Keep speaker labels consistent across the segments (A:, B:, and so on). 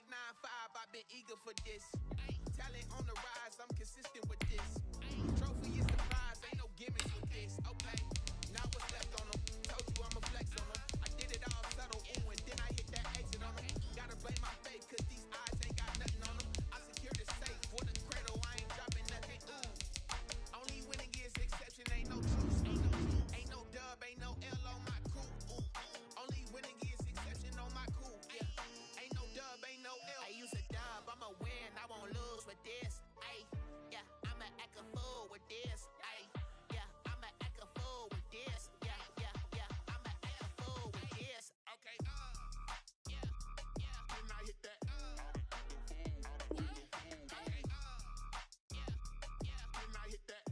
A: like 9'5", I've been eager for this. Talent on the rise, I'm consistent with this. Trophy is the prize, ain't no gimmicks with this. Okay, now what's left on them? Told you I'ma flex on them. I did it all subtle, ooh, and then I hit that exit on them. Gotta blame my faith, cause these eyes ain't got nothing on them. I secured the safe for the cradle, I ain't dropping nothing, ooh. Only winning is exception, ain't no truce. Ain't no dub, ain't no L on my crew, ooh. Only winning is exception on my crew, yeah. Ain't no dub, ain't no L. I use a dub, I'ma win, I won't lose with this. Ay, yeah, I'ma act a fool with this. Ay, yeah, I'ma act a fool with this. Yeah, yeah, yeah, I'ma act a fool with this. Okay, yeah, yeah, then I hit that. Okay, yeah, yeah, then I hit that.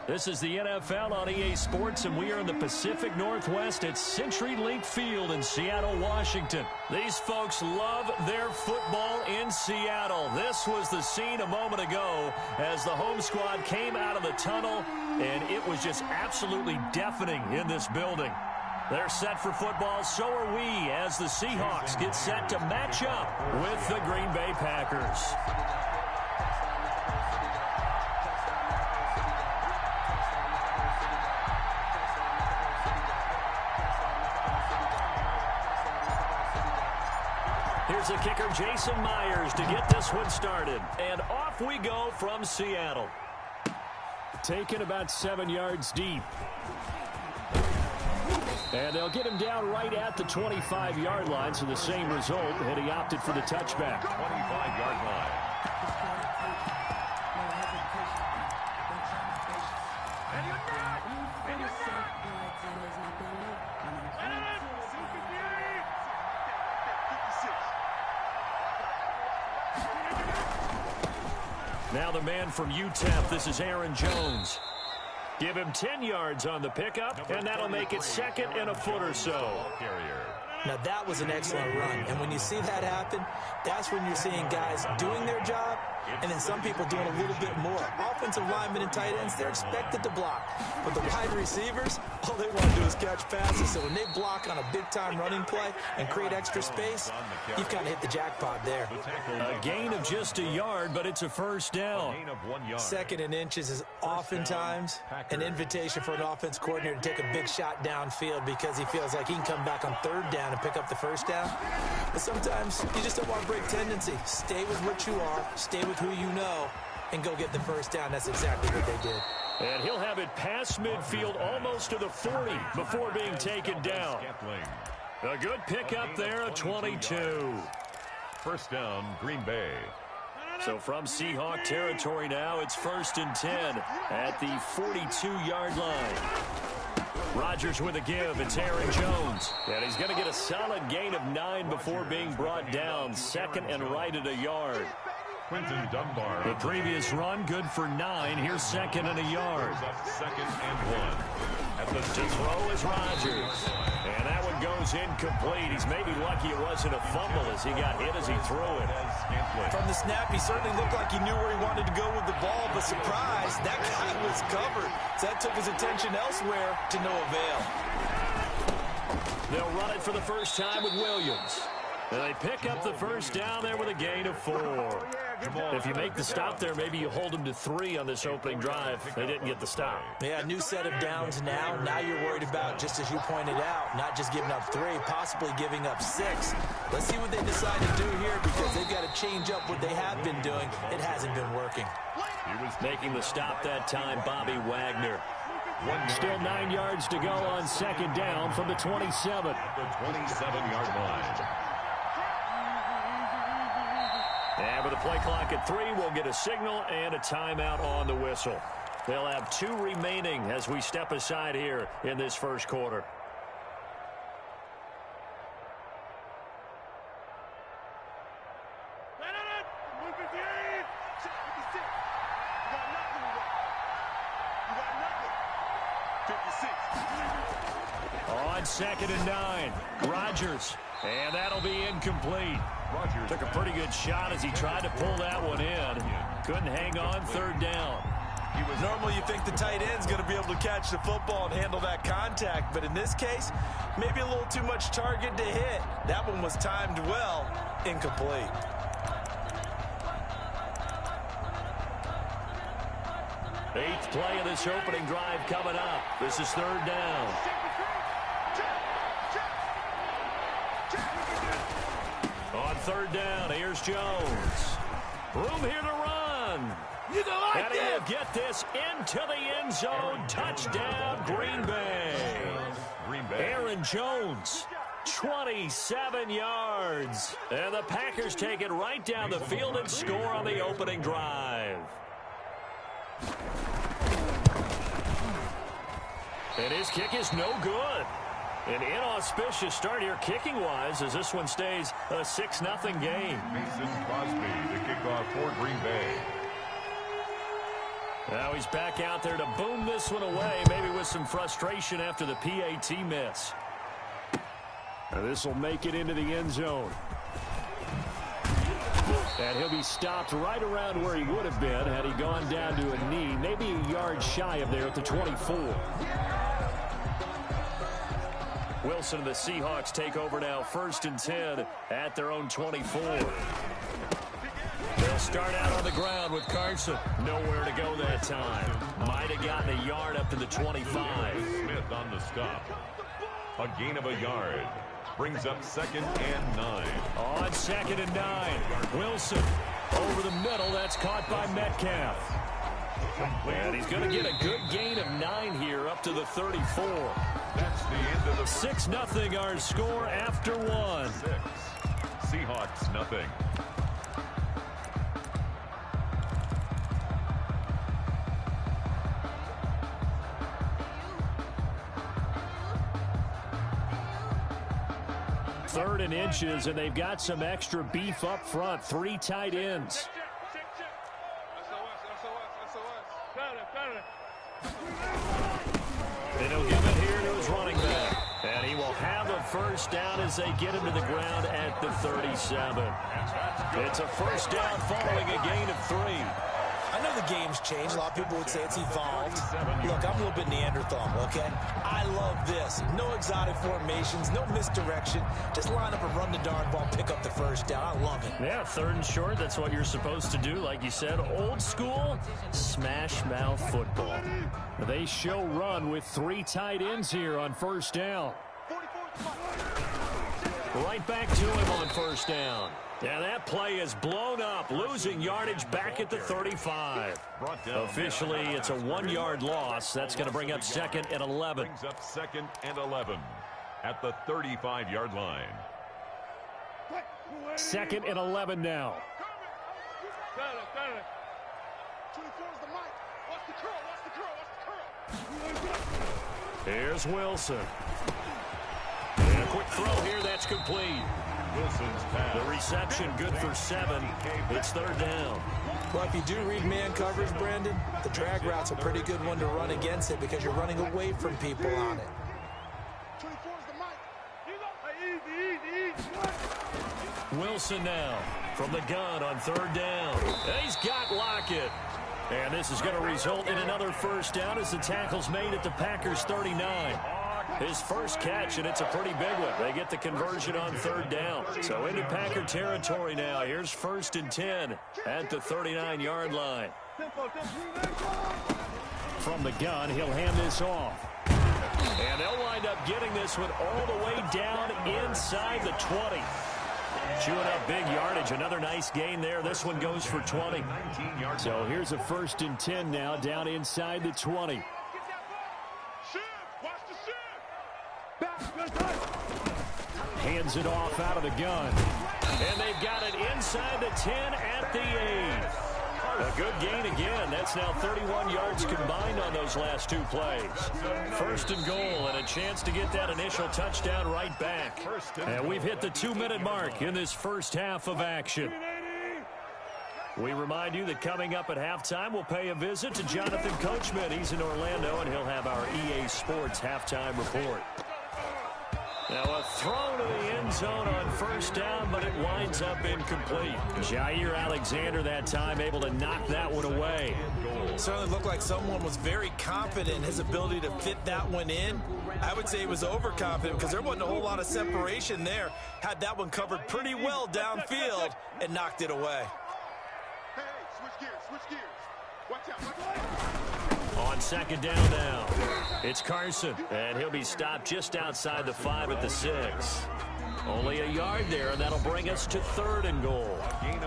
B: This is the NFL on EA Sports, and we are in the Pacific Northwest at CenturyLink Field in Seattle, Washington. These folks love their football in Seattle. This was the scene a moment ago as the home squad came out of the tunnel, and it was just absolutely deafening in this building. They're set for football, so are we, as the Seahawks get set to match up with the Green Bay Packers. Here's the kicker, Jason Myers, to get this one started. And off we go from Seattle. Taken about 7 yards deep. And they'll get him down right at the 25-yard line, so the same result, and he opted for the touchback.
C: 25-yard line.
B: Now the man from UTEP, this is Aaron Jones. Give him 10 yards on the pickup, and that'll make it second and a foot or so.
D: Now, that was an excellent run, and when you see that happen, that's when you're seeing guys doing their job, and then some people doing a little bit more. Offensive linemen and tight ends, they're expected to block, but the wide receivers, all they want to do is catch passes. So when they block on a big-time running play and create extra space, you've kind of hit the jackpot there.
B: A gain of just a yard, but it's a first down.
D: Second and inches is oftentimes an invitation for an offense coordinator to take a big shot downfield because he feels like he can come back on third down and pick up the first down. But sometimes you just don't want to break tendency. Stay with what you are, stay with who you know, and go get the first down. That's exactly what they did.
B: And he'll have it past midfield almost to the 40 before being taken down. A good pickup there, a 22.
C: First down, Green Bay.
B: So from Seahawk territory now, it's 1st and 10 at the 42-yard line. Rodgers with a give. It's Aaron Jones. And he's going to get a solid gain of 9 before being brought down. Second and right at a yard.
C: Quinton Dunbar.
B: The previous run, good for 9. Here's second and a yard.
C: Second and 1. At the
B: to throw is Rodgers. And that one goes incomplete. He's maybe lucky it wasn't a fumble as he got hit as he threw it.
D: From the snap, he certainly looked like he knew where he wanted to go with the ball, but surprise, that guy was covered. So that took his attention elsewhere to no avail.
B: They'll run it for the first time with Williams. And they pick up the first down there with a gain of 4. If you make the stop there, maybe you hold them to 3 on this opening drive. They didn't get the stop.
D: Yeah, new set of downs now. Now you're worried about, just as you pointed out, not just giving up 3, possibly giving up 6. Let's see what they decide to do here because they've got to change up what they have been doing. It hasn't been working.
B: He was making the stop that time, Bobby Wagner. Still 9 yards to go on second down from the 27.
C: The 27-yard line.
B: And with the play clock at 3, we'll get a signal and a timeout on the whistle. They'll have 2 remaining as we step aside here in this first quarter. On 2nd and 9, Rodgers, and that'll be incomplete.
C: Rodgers
B: Took a pretty good shot as he tried to pull that one in. Couldn't hang on 3rd down.
D: Normally you think the tight end's going to be able to catch the football and handle that contact, but in this case, maybe a little too much target to hit. That one was timed well, incomplete.
B: Eighth play of this opening drive coming up. This is 3rd down. On 3rd down, here's Jones. Room here to run. And he'll get this into the end zone. Touchdown, Green Bay. Aaron Jones, 27 yards. And the Packers take it right down the field and score on the opening drive. And his kick is no good. An inauspicious start here kicking-wise as this one stays a 6-0 game.
C: Mason Crosby to kick off for Green Bay.
B: Now he's back out there to boom this one away, maybe with some frustration after the PAT miss. This will make it into the end zone. And he'll be stopped right around where he would have been had he gone down to a knee, maybe a yard shy of there at the 24. Wilson and the Seahawks take over now, 1st and 10 at their own 24. They'll start out on the ground with Carson. Nowhere to go that time. Might have gotten a yard up to the 25.
C: Smith on the stop. A gain of a yard. Brings up 2nd and 9.
B: On 2nd and 9. Wilson over the middle. That's caught by Metcalf. And he's going to get a good gain of 9 here up to the 34.
C: That's the end of the
B: 6-0 our score after 1.
C: 6. Seahawks nothing.
B: Third and inches, and they've got some extra beef up front. 3 tight ends. And he'll give it here to his running back. And he will have a first down as they get him to the ground at the 37. It's a first down following a gain of 3.
D: I know the game's changed. A lot of people would say it's evolved. Look, I'm a little bit Neanderthal, okay? I love this. No exotic formations, no misdirection. Just line up and run the darn ball, pick up the first down. I love it.
B: Yeah, 3rd and short. That's what you're supposed to do. Like you said, old school, smash mouth football. They show run with 3 tight ends here on first down. Right back to him on first down. And that play is blown up, losing yardage back at the 35. Officially, it's a 1-yard loss. That's going to bring up 2nd and 11.
C: Brings up 2nd and 11 at the 35-yard line.
B: 2nd and 11 now. Here's Wilson. And a quick throw here, that's complete.
C: Wilson's pass.
B: The reception good for 7. It's 3rd down.
D: Well, if you do read man coverage, Brandon, the drag route's a pretty good one to run against it because you're running away from people on it.
B: Wilson now from the gun on 3rd down. And he's got Lockett. And this is going to result in another first down as the tackle's made at the Packers 39. His first catch, and it's a pretty big one. They get the conversion on 3rd down. So into Packer territory now. Here's 1st and 10 at the 39-yard line. From the gun, he'll hand this off. And they'll wind up getting this one all the way down inside the 20. Chewing up big yardage. Another nice gain there. This one goes for 20. So here's a 1st and 10 now down inside the 20. Hands it off out of the gun. And they've got it inside the 10 at the 8. A good gain again. That's now 31 yards combined on those last two plays. First and goal, and a chance to get that initial touchdown right back. And we've hit the 2-minute mark in this first half of action. We remind you that coming up at halftime, we'll pay a visit to Jonathan Coachman. He's in Orlando, and he'll have our EA Sports halftime report. Now a throw to the end zone on first down, but it winds up incomplete. Jair Alexander that time able to knock that one away.
D: It certainly looked like someone was very confident in his ability to fit that one in. I would say he was overconfident because there wasn't a whole lot of separation there. Had that one covered pretty well downfield and knocked it away.
E: Hey, switch gears. Watch out.
B: On second down now, it's Carson, and he'll be stopped just outside the 5 at the 6. Only a yard there, and that'll bring us to 3rd and goal.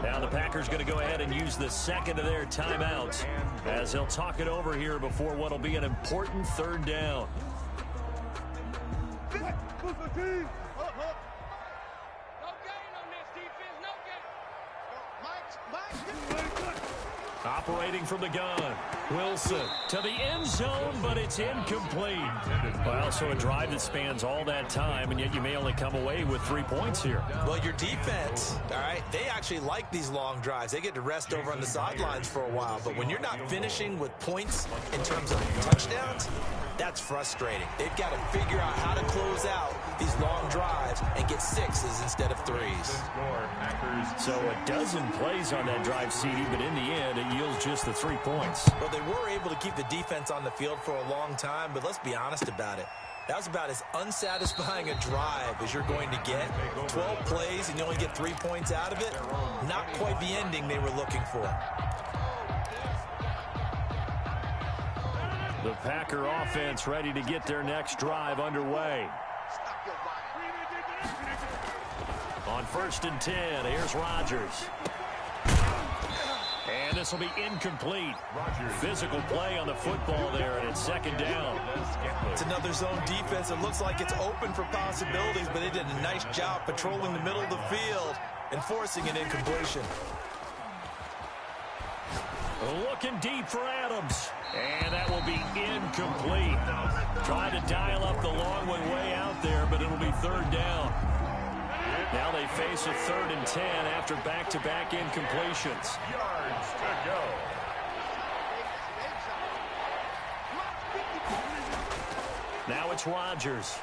B: Now the Packers going to go ahead and use the second of their timeouts as they'll talk it over here before what'll be an important 3rd down.
E: No gain
F: on this defense, no gain.
B: Operating from the gun, Wilson to the end zone, but it's incomplete. Well, so a drive that spans all that time, and yet you may only come away with 3 points here.
D: Well, your defense, all right, they actually like these long drives. They get to rest over on the sidelines for a while, but when you're not finishing with points in terms of touchdowns, that's frustrating. They've got to figure out how to close out these long drives and get 6s instead of 3s.
B: So a dozen plays on that drive, CD, but in the end, it yields just the 3 points.
D: Well, they were able to keep the defense on the field for a long time, but let's be honest about it. That was about as unsatisfying a drive as you're going to get. 12 plays and you only get 3 points out of it. Not quite the ending they were looking for.
B: The Packer offense ready to get their next drive underway. On 1st and 10, here's Rodgers. And this will be incomplete. Physical play on the football there, and it's 2nd down.
D: It's another zone defense. It looks like it's open for possibilities, but they did a nice job patrolling the middle of the field and forcing an incompletion.
B: Looking deep for Adams. And that will be incomplete. Trying to dial up the long one way out there, but it'll be 3rd down. Now they face a 3rd and 10 after back-to-back incompletions.
C: Yards to go.
B: Now it's Rodgers.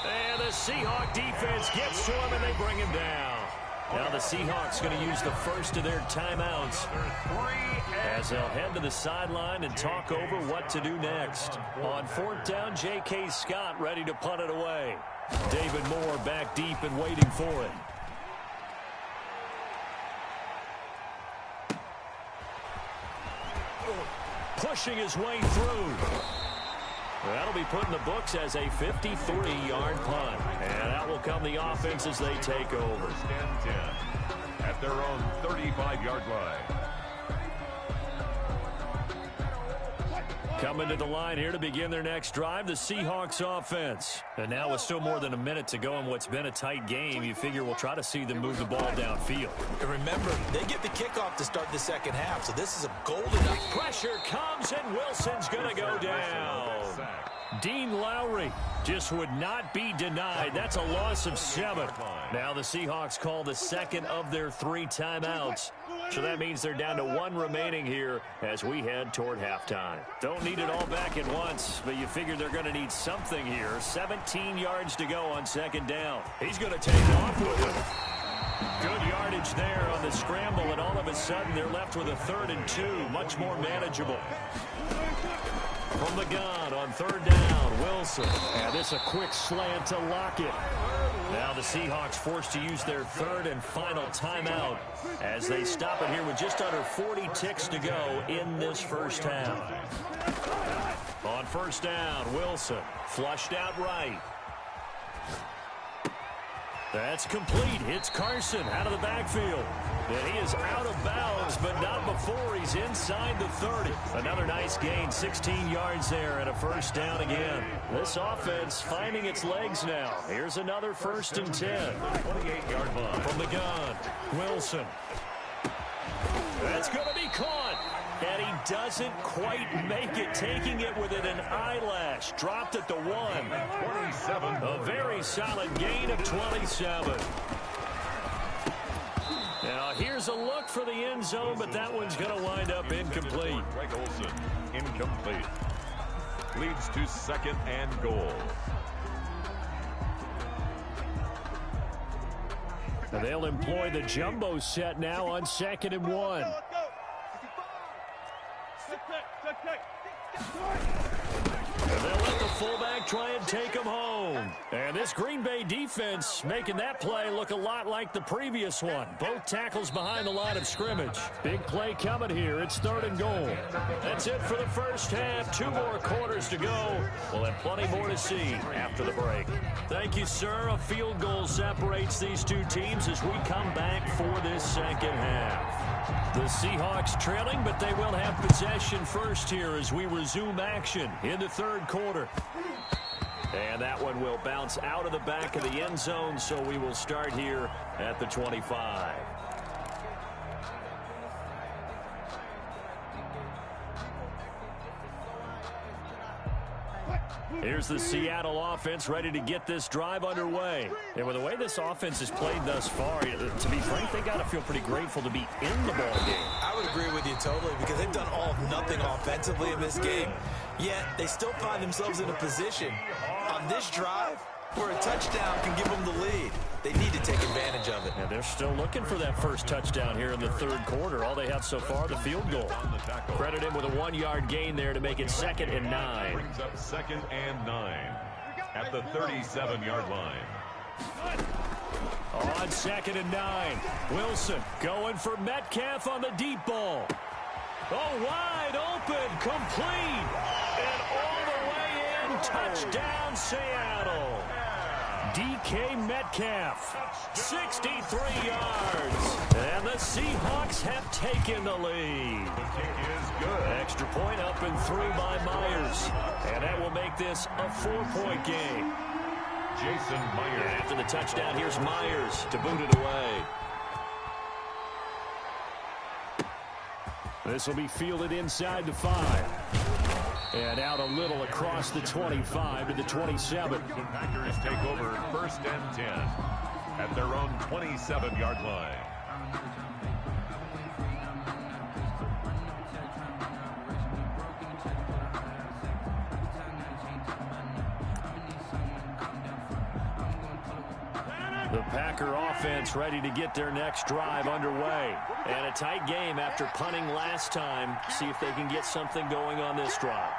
B: And the Seahawk defense gets to him, and they bring him down. Now the Seahawks going to use the first of their timeouts as they'll head to the sideline and talk over what to do next. On 4th down, J.K. Scott ready to punt it away. David Moore back deep and waiting for it. Pushing his way through. That'll be put in the books as a 53-yard punt. And that will come the offense as they take over.
C: 1st and 10 at their own 35-yard line.
B: Coming to the line here to begin their next drive, the Seahawks offense. And now with still more than a minute to go in what's been a tight game, you figure we'll try to see them move the ball downfield.
D: And remember, they get the kickoff to start the second half, so this is a golden...
B: Pressure comes, and Wilson's going to go down. Dean Lowry just would not be denied. That's a loss of 7. Now the Seahawks call the second of their 3 timeouts. So that means they're down to 1 remaining here as we head toward halftime. Don't need it all back at once, but you figure they're going to need something here. 17 yards to go on 2nd down. He's going to take off with it. Good yardage there on the scramble, and all of a sudden they're left with a 3rd and 2, much more manageable. From the gun on 3rd down, Wilson. And this a quick slant to Lockett. Now the Seahawks forced to use their 3rd and final timeout as they stop it here with just under 40 ticks to go in this first half. On 1st down, Wilson flushed out right. That's complete. It's Carson out of the backfield. And he is out of bounds, but not before he's inside the 30. Another nice gain, 16 yards there, and a 1st down again. This offense finding its legs now. Here's another 1st and 10.
C: 28-yard line.
B: From the gun, Wilson. That's going to be caught. And he doesn't quite make it, taking it within an eyelash. Dropped at the 1.
C: 27.
B: A very solid gain of 27. Now here's a look for the end zone, but that one's going to wind up incomplete.
C: Greg Olsen, incomplete. Leads to 2nd and goal.
B: They'll employ the jumbo set now on 2nd and 1. And they'll let the fullback try and take him home. And this Green Bay defense making that play look a lot like the previous one. Both tackles behind the line of scrimmage. Big play coming here. It's 3rd and goal. That's it for the first half. 2 more quarters to go. We'll have plenty more to see after the break. Thank you, sir. A field goal separates these two teams as we come back for this second half. The Seahawks trailing, but they will have possession first here as we resume action in the 3rd quarter. And that one will bounce out of the back of the end zone, so we will start here at the 25. Here's the Seattle offense ready to get this drive underway. And with the way this offense has played thus far, to be frank, they got to feel pretty grateful to be in the ball game.
D: I would agree with you totally because they've done all of nothing offensively in this game. Yet they still find themselves in a position on this drive where a touchdown can give them the lead. They need to take advantage of it.
B: And they're still looking for that first touchdown here in the 3rd quarter. All they have so far, the field goal. Credit him with a 1-yard gain there to make it 2nd and 9.
C: Brings up 2nd and 9 at the 37-yard line.
B: On 2nd and 9, Wilson going for Metcalf on the deep ball. Oh, wide open, complete, and all the way in, touchdown Seattle. DK Metcalf, 63 yards, and the Seahawks have taken the lead.
C: The kick is good.
B: Extra point up and through by Myers, and that will make this a 4-point game.
C: Jason Myers.
B: After the touchdown, here's Myers to boot it away. This will be fielded inside the 5. And out a little across the 25 to the 27.
C: The Packers take over 1st and 10 at their own 27-yard line.
B: The Packer offense ready to get their next drive underway. And a tight game after punting last time. See if they can get something going on this drive.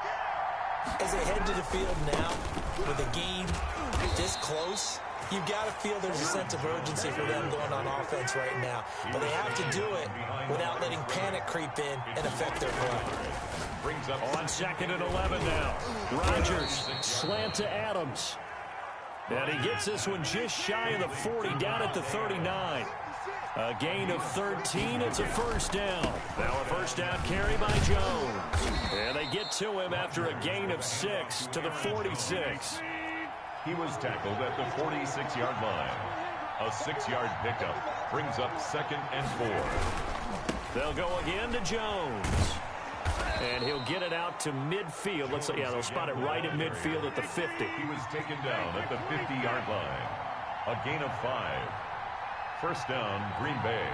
D: As they head to the field now, with the game this close, you've got to feel there's a sense of urgency for them going on offense right now. But they have to do it without letting panic creep in and affect their play.
C: Brings up
B: on 2nd and 11 now. Rodgers slant to Adams. And he gets this one just shy of the 40, down at the 39. A gain of 13. It's a first down. Now a first down carry by Jones. And they get to him after a gain of 6 to the 46.
C: He was tackled at the 46-yard line. A 6-yard pickup brings up 2nd and 4.
B: They'll go again to Jones. And he'll get it out to midfield. Let's say, yeah, they'll spot it right at midfield at the 50.
C: He was taken down at the 50-yard line. A gain of 5. First down, Green Bay.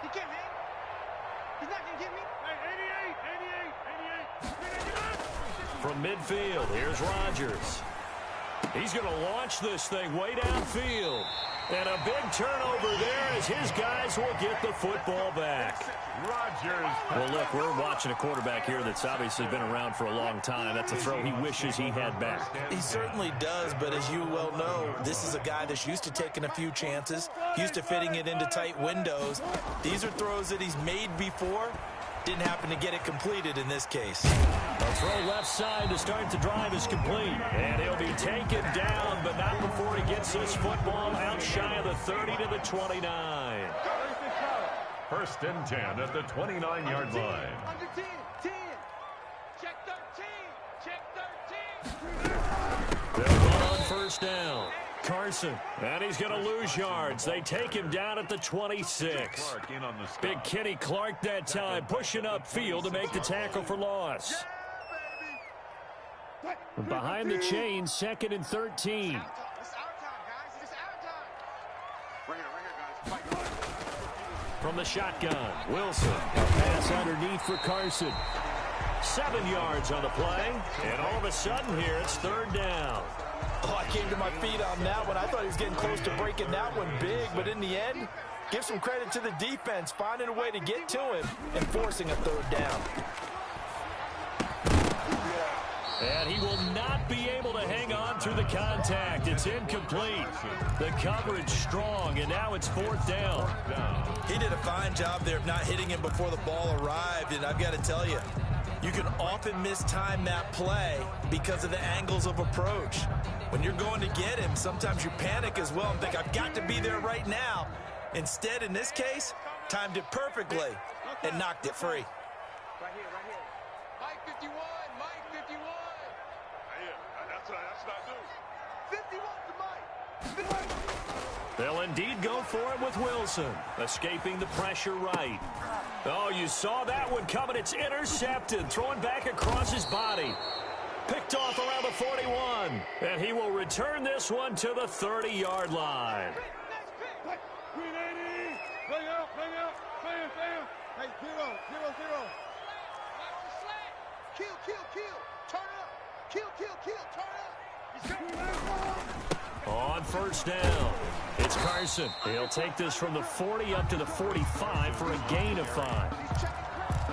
F: He can't hang. He's not going to get me. Hey, 88.
B: From midfield, here's Rodgers. He's going to launch this thing way downfield. And a big turnover there as his guys will get the football back.
C: Rodgers.
B: Well, look, we're watching a quarterback here that's obviously been around for a long time. That's a throw he wishes he had back.
D: He certainly does, but as you well know, this is a guy that's used to taking a few chances, used to fitting it into tight windows. These are throws that he's made before. Didn't happen to get it completed in this case.
B: A throw left side to start the drive is complete. And he'll be taken down, but not before he gets this football out shy of the 30 to the 29.
C: First and 10 at the 29-yard line.
F: Under 10. Check 13.
B: They'll run on first down. Carson, and he's going to lose yards. They take him down at the 26. Big Kenny Clark that time, pushing upfield to make the tackle for loss. Behind the chain, 2nd and 13.
F: It's our time, guys. It's our time.
E: Right here, guys.
B: From the shotgun, Wilson. A pass underneath for Carson. 7 yards on the play, and all of a sudden here it's 3rd down.
D: Oh, I came to my feet on that one. I thought he was getting close to breaking that one big, but in the end, give some credit to the defense, finding a way to get to him and forcing a 3rd down.
B: And he will not be able to hang on through the contact. It's incomplete. The coverage strong, and now it's 4th down.
D: He did a fine job there of not hitting him before the ball arrived, and I've got to tell you, you can often mistime that play because of the angles of approach. When you're going to get him, sometimes you panic as well and think, I've got to be there right now. Instead, in this case, timed it perfectly and knocked it free.
F: Right here, right here. Mike 51, Mike 51.
E: That's what I do.
F: 51 to Mike.
B: They'll indeed go for it with Wilson, escaping the pressure right. Oh, you saw that one coming. It's intercepted, throwing back across his body. Picked off around the 41, and he will return this one to the 30-yard line.
F: Green 80. Bring out. Bam. Hey, 0. Kill. Turn up. Kill. Turn up.
B: On first down, it's Carson. He'll take this from the 40 up to the 45 for a gain of 5.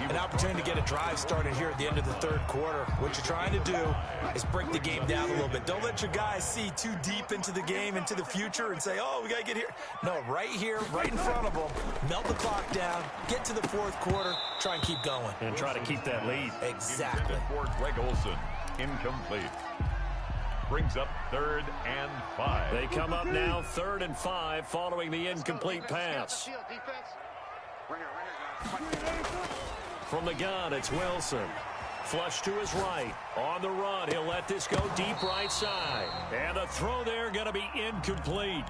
D: An opportunity to get a drive started here at the end of the 3rd quarter. What you're trying to do is break the game down a little bit. Don't let your guys see too deep into the game, into the future, and say, oh, we got to get here. No, right here, right in front of them. Melt the clock down, get to the 4th quarter, try and keep going.
B: And try to keep that lead.
D: Exactly.
C: For Greg Olsen, incomplete. Brings up 3rd and 5.
B: They come up now 3rd and 5 following the incomplete pass.
E: Right here, guys.
B: From the gun, it's Wilson. Flush to his right. On the run, he'll let this go deep right side. And the throw there going to be incomplete.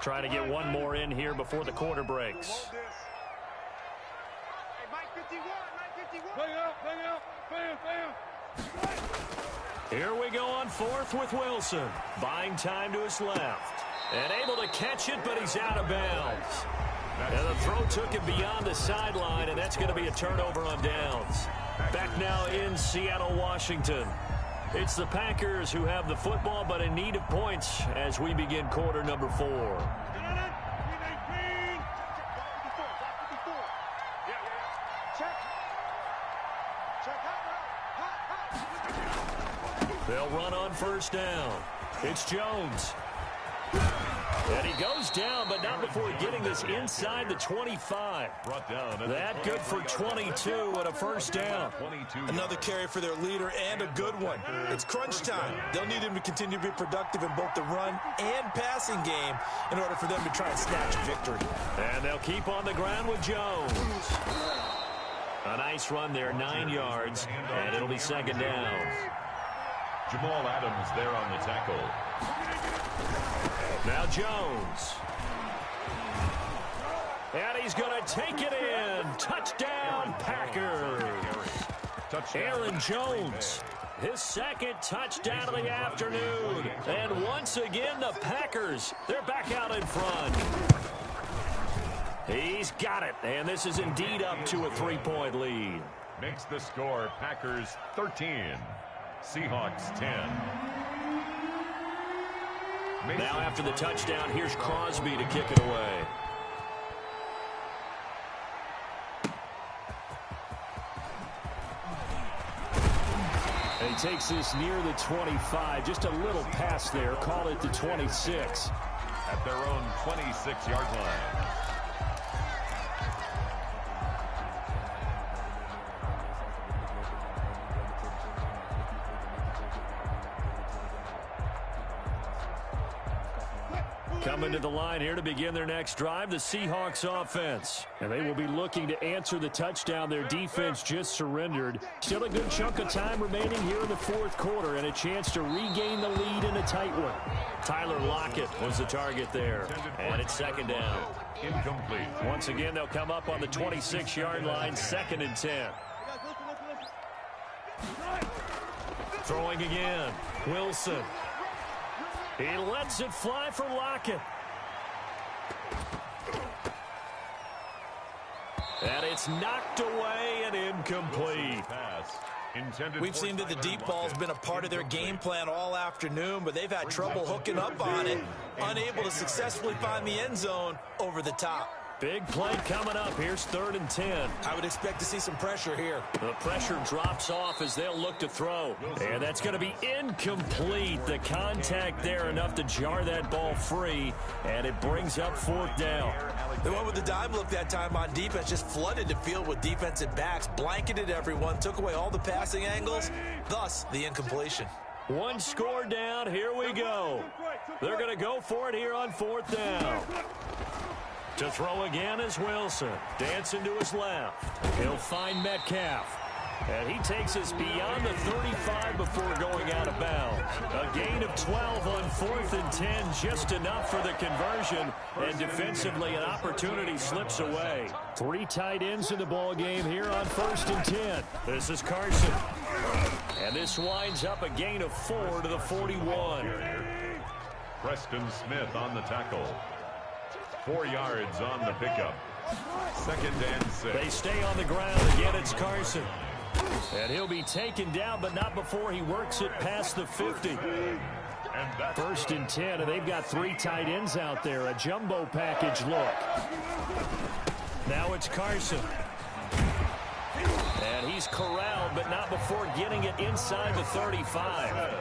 B: Trying to get one more in here before the quarter breaks.
F: Hey, Mike 51. Bring out. Bam.
B: Here we go on 4th with Wilson. Buying time to his left. And able to catch it, but he's out of bounds. And the throw took him beyond the sideline, and that's going to be a turnover on downs. Back now in Seattle, Washington. It's the Packers who have the football, but in need of points as we begin quarter number 4. They'll run on first down. It's Jones. And he goes down, but not before getting this inside the 25.
C: Brought down.
B: That good for 22 and a first down.
D: Another carry for their leader and a good one. It's crunch time. They'll need him to continue to be productive in both the run and passing game in order for them to try and snatch a victory.
B: And they'll keep on the ground with Jones. A nice run there, 9 yards, and it'll be 2nd down.
C: Jamal Adams there on the tackle.
B: Now Jones. And he's going to take it in. Touchdown, Packers. Aaron Jones, his 2nd touchdown of the afternoon. And once again, the Packers, they're back out in front. He's got it, and this is indeed up to a 3-point lead.
C: Makes the score Packers 13, Seahawks 10.
B: Now after the touchdown, here's Crosby to kick it away. And he takes this near the 25, just a little pass there, call it the 26.
C: At their own 26-yard line.
B: Coming to the line here to begin their next drive, the Seahawks offense. And they will be looking to answer the touchdown their defense just surrendered. Still a good chunk of time remaining here in the fourth quarter and a chance to regain the lead in a tight one. Tyler Lockett was the target there. And it's second down.
C: Incomplete.
B: Once again, they'll come up on the 26-yard line, 2nd and 10. Throwing again. Wilson. He lets it fly for Lockett. And it's knocked away and incomplete.
D: We've seen that the deep ball's been a part of their game plan all afternoon, but they've had trouble hooking up on it, unable to successfully find the end zone over the top.
B: Big play coming up. Here's 3rd and 10.
D: I would expect to see some pressure here.
B: The pressure drops off as they'll look to throw. And that's going to be incomplete. The contact there enough to jar that ball free. And it brings up 4th down.
D: They went with the dime look that time on defense. Just flooded the field with defensive backs. Blanketed everyone. Took away all the passing angles. Thus, the incompletion.
B: One score down. Here we go. They're going to go for it here on 4th down. To throw again is Wilson. Dancing to his left. He'll find Metcalf. And he takes us beyond the 35 before going out of bounds. A gain of 12 on 4th and 10, just enough for the conversion. And defensively, an opportunity slips away. 3 tight ends in the ball game here on 1st and 10. This is Carson. And this winds up a gain of 4 to the 41.
C: Preston Smith on the tackle. 4 yards on the pickup. 2nd and 6.
B: They stay on the ground. Again, it's Carson. And he'll be taken down, but not before he works it past the 50. 1st and 10, and they've got 3 tight ends out there. A jumbo package look. Now it's Carson. And he's corralled, but not before getting it inside the 35.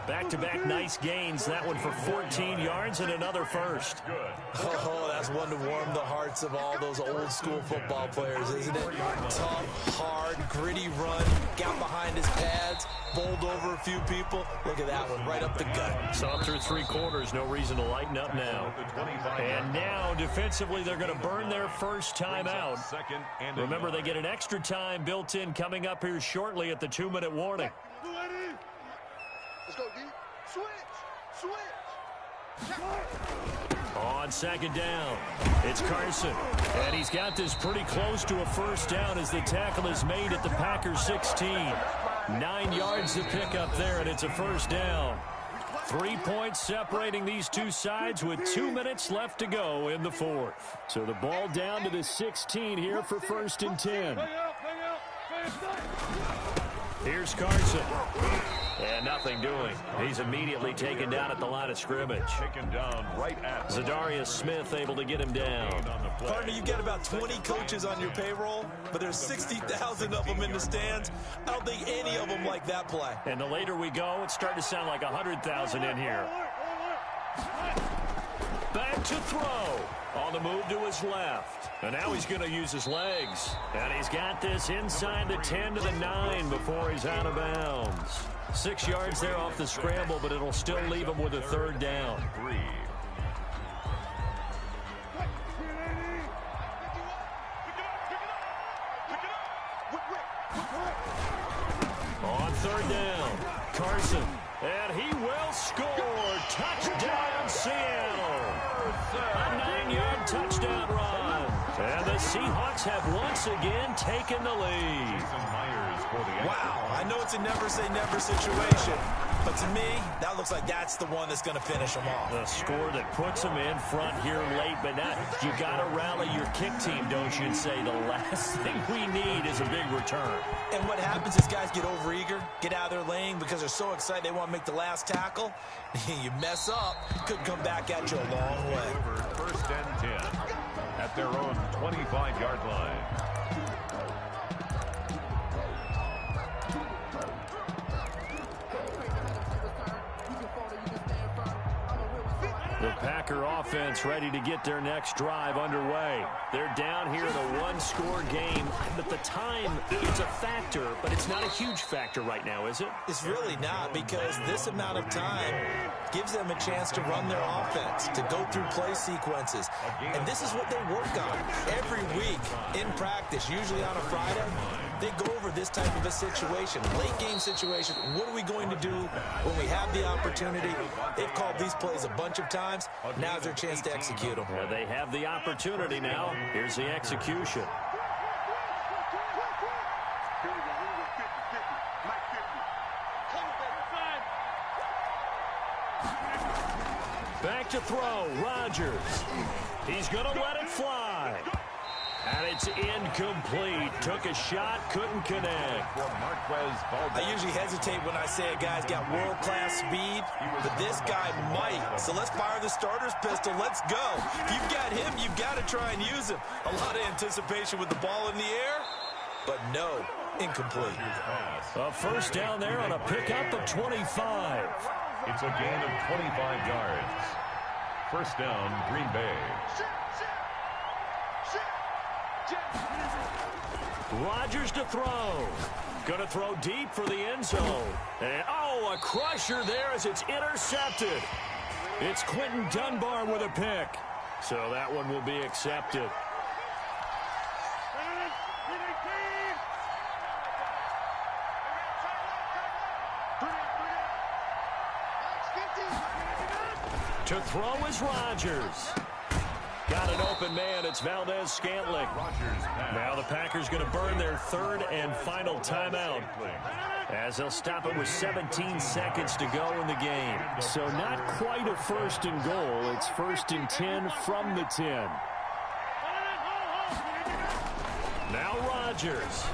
B: Back-to-back nice gains. That one for 14 yards and another first.
D: Oh, that's one to warm the hearts of all those old-school football players, isn't it? Tough, hard, gritty run. Got behind his pads, bowled over a few people. Look at that one, right up the gut.
B: Saw through 3 quarters. No reason to lighten up now. And now, defensively, they're going to burn their first time out. Remember, they get an extra time built in coming up here shortly at the 2-minute warning.
F: Let's go, D. Switch.
B: On 2nd down, it's Carson. And he's got this pretty close to a first down as the tackle is made at the Packers 16. 9 yards to pick up there, and it's a first down. 3 points separating these two sides with 2 minutes left to go in the 4th. So the ball down to the 16 here for 1st and 10. Here's Carson. And nothing doing. He's immediately taken down at the line of scrimmage.
C: Taken down right at
B: Zadarius Smith able to get him down.
D: Partner, you've got about 20 coaches on your payroll, but there's 60,000 of them in the stands. I don't think any of them like that play.
B: And the later we go, it's starting to sound like 100,000 in here. Back to throw. On the move to his left. And now he's going to use his legs. And he's got this inside the 10 to the 9 before he's out of bounds. 6 yards there off the scramble, but it'll still leave him with a 3rd down. On 3rd down, Carson. And he will score. Touchdown, Seattle. A 9-yard touchdown run. And the Seahawks have once again taken the lead.
D: Wow, I know it's a never-say-never situation, but to me, that looks like that's the one that's going to finish them off.
B: The score that puts them in front here late, but not. You got to rally your kick team, don't you, and say the last thing we need is a big return.
D: And what happens is guys get overeager, get out of their lane because they're so excited they want to make the last tackle. You mess up, could come back at you a long way.
C: 1st and 10 at their own 25-yard line.
B: The Packer offense ready to get their next drive underway. They're down here in a one-score game, but the time is a factor, but it's not a huge factor right now, is it?
D: It's really not, because this amount of time gives them a chance to run their offense, to go through play sequences. And this is what they work on every week in practice, usually on a Friday. They go over this type of a situation, late game situation. What are we going to do when we have the opportunity? They've called these plays a bunch of times. Now's their chance to execute them.
B: Well, they have the opportunity now. Here's the execution. Back to throw, Rodgers. He's going to let it fly. And it's incomplete. Took a shot, couldn't connect.
D: I usually hesitate when I say a guy's got world-class speed, but this guy might. So let's fire the starter's pistol. Let's go. If you've got him, you've got to try and use him. A lot of anticipation with the ball in the air, but no, incomplete.
B: A first down there on a pickup of 25.
C: It's a gain of 25 yards. First down, Green Bay.
B: Rodgers to throw. Going to throw deep for the end zone. And, oh, a crusher there as it's intercepted. It's Quentin Dunbar with a pick. So that one will be accepted. To throw is Rodgers. Got an open man. It's Valdez-Scantling. Now the Packers going to burn their third and final timeout, as they'll stop it with 17 seconds to go in the game. So not quite a first and goal. It's first and 10 from the 10. Now Rodgers.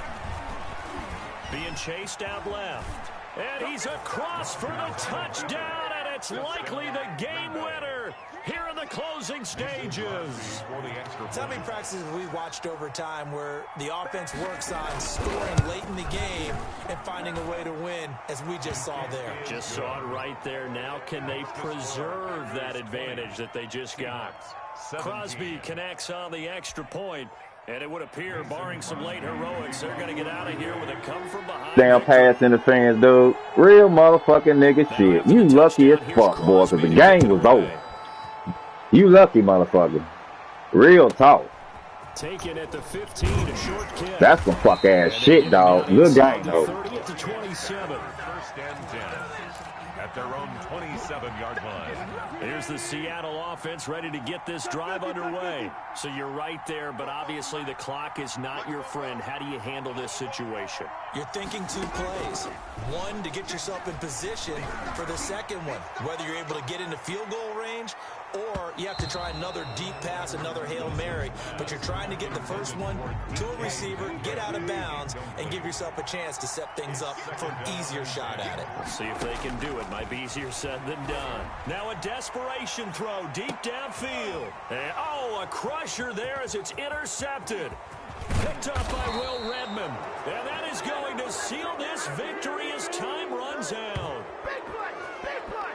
B: Being chased out left. And he's across for the touchdown, and it's likely the game winner here in the closing stages.
D: How many practices we watched over time where the offense works on scoring late in the game and finding a way to win, as we just saw there?
B: Just saw it right there. Now can they preserve that advantage that they just got? Crosby connects on the extra point. And it would appear, barring some late heroics, they're going to get out of here with a come-from-behind.
G: Damn pass interference, dude. Real motherfucking nigga shit. You lucky as fuck, boy, because the game was over. You lucky, motherfucker. Real talk.
B: Taken at the 15, a short kick.
G: That's some fuck-ass shit, dog. Good game, though.
B: 30 to 27.
C: First and 10 at their own 27-yard line.
B: Here's the Seattle offense ready to get this drive underway. So you're right there, but obviously the clock is not your friend. How do you handle this situation?
D: You're thinking two plays. One, to get yourself in position for the second one, whether you're able to get into field goal range or you have to try another deep pass, another Hail Mary. But you're trying to get the first one to a receiver, get out of bounds, and give yourself a chance to set things up for an easier shot at it.
B: We'll see if they can do it. Might be easier said than done. Now a desperation throw deep downfield. And, oh, a crusher there as it's intercepted. Picked up by Will Redmond. And that is going to seal this victory as time runs out.
F: Big play! Big play!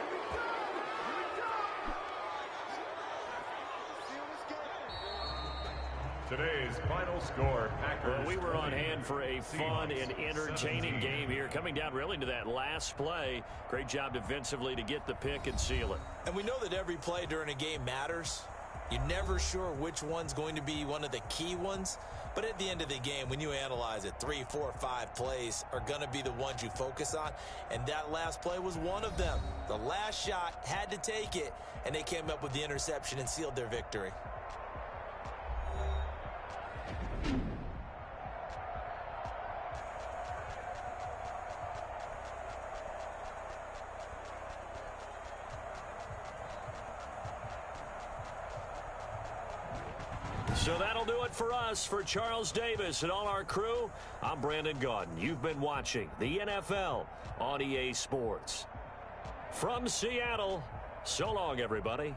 C: Today's final score, Packers.
B: Well, we were on hand for a fun and entertaining game here. Coming down really to that last play. Great job defensively to get the pick and seal it.
D: And we know that every play during a game matters. You're never sure which one's going to be one of the key ones. But at the end of the game, when you analyze it, 3, 4, 5 plays are going to be the ones you focus on. And that last play was one of them. The last shot had to take it, and they came up with the interception and sealed their victory.
B: So that'll do it for us. For Charles Davis and all our crew, I'm Brandon Gaudin. You've been watching the NFL on EA Sports. From Seattle, so long, everybody.